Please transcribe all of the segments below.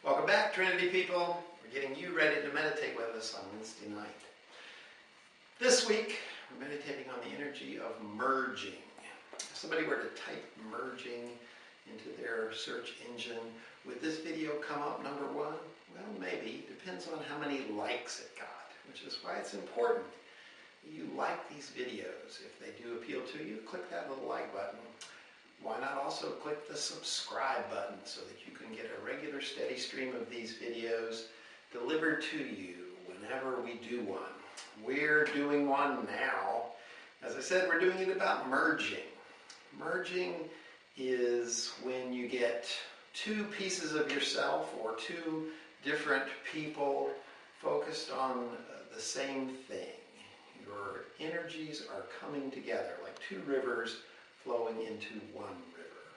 Welcome back, Trinity people. We're getting you ready to meditate with us on Wednesday night. This week, we're meditating on the energy of merging. If somebody were to type merging into their search engine, would this video come up number one? Well, maybe. Depends on how many likes it got, which is why it's important you like these videos. If they do appeal to you, click that little like button. Why not also click the subscribe button so that you can get a regular steady stream of these videos delivered to you whenever we do one. We're doing one now. As I said, we're doing it about merging. Merging is when you get two pieces of yourself or two different people focused on the same thing. Your energies are coming together like two rivers flowing into one river.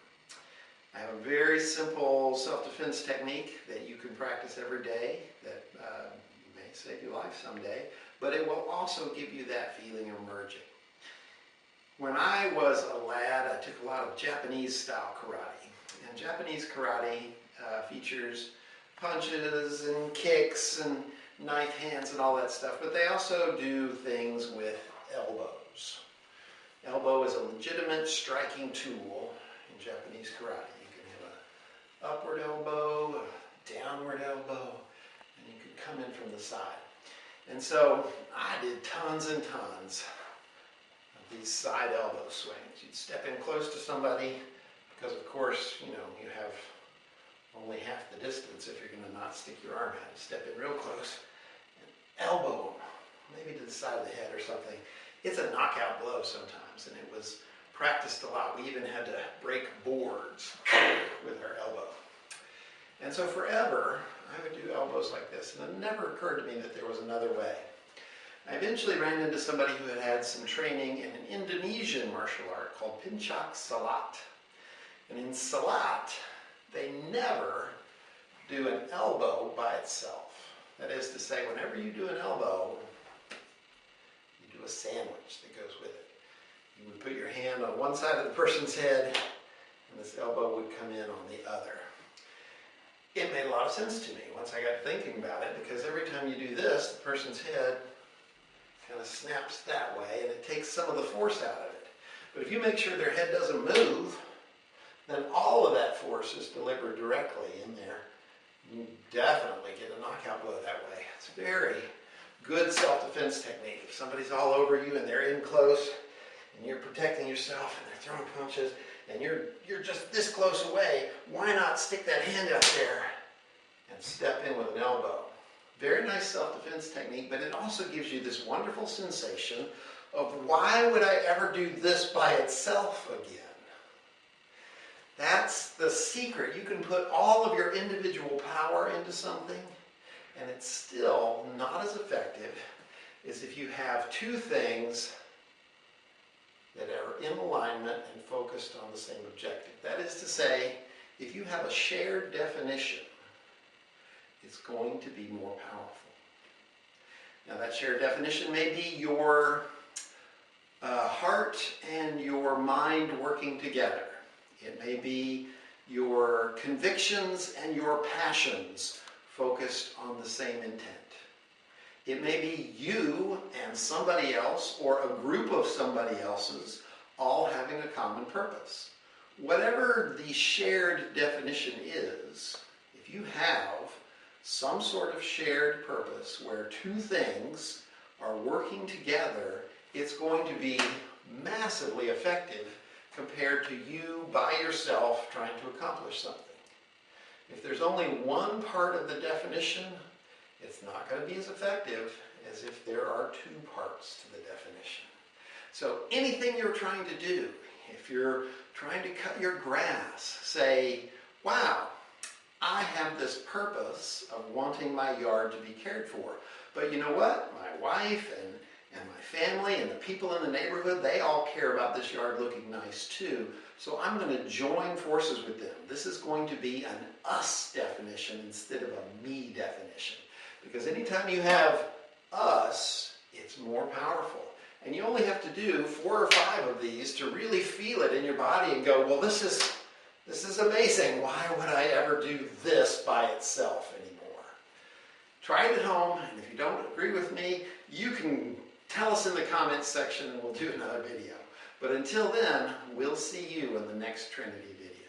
I have a very simple self-defense technique that you can practice every day that may save your life someday, but it will also give you that feeling of merging. When I was a lad, I took a lot of Japanese-style karate. And Japanese karate features punches and kicks and knife hands and all that stuff, but they also do things with elbows. Elbow is a legitimate striking tool in Japanese karate. You can have an upward elbow, a downward elbow, and you can come in from the side. And so I did tons and tons of these side elbow swings. You'd step in close to somebody because, of course, you have only half the distance if you're going to not stick your arm out. You step in real close and elbow them, maybe to the side of the head or something. It's a knockout blow sometimes, and it was practiced a lot. We even had to break boards with our elbow. And so forever, I would do elbows like this, and it never occurred to me that there was another way. I eventually ran into somebody who had had some training in an Indonesian martial art called Pencak Silat. And in Silat, they never do an elbow by itself. That is to say, whenever you do an elbow, you do a sandwich that goes with it. You would put your hand on one side of the person's head, and this elbow would come in on the other. It made a lot of sense to me once I got thinking about it, because every time you do this, the person's head kind of snaps that way, and it takes some of the force out of it. But if you make sure their head doesn't move, then all of that force is delivered directly in there. You definitely get a knockout blow that way. It's a very good self-defense technique. If somebody's all over you and they're in close and you're protecting yourself and they're throwing punches and you're just this close away, why not stick that hand out there and step in with an elbow? Very nice self-defense technique, but it also gives you this wonderful sensation of why would I ever do this by itself again? That's the secret. You can put all of your individual power into something, and it's still not as effective as if you have two things that are in alignment and focused on the same objective. That is to say, if you have a shared definition, it's going to be more powerful. Now, that shared definition may be your heart and your mind working together. It may be your convictions and your passions focused on the same intent. It may be you and somebody else or a group of somebody else's all having a common purpose. Whatever the shared definition is, if you have some sort of shared purpose where two things are working together, it's going to be massively effective compared to you by yourself trying to accomplish something. If there's only one part of the definition, it's not going to be as effective as if there are two parts to the definition. So anything you're trying to do, if you're trying to cut your grass, say, wow, I have this purpose of wanting my yard to be cared for. But you know what? My wife and my family and the people in the neighborhood, they all care about this yard looking nice too. So I'm going to join forces with them. This is going to be an us definition instead of a me definition. Because anytime you have us, it's more powerful. And you only have to do 4 or 5 of these to really feel it in your body and go, well, this is This is amazing. Why would I ever do this by itself anymore? Try it at home, and if you don't agree with me, you can tell us in the comments section and we'll do another video. But until then, we'll see you in the next Trinity video.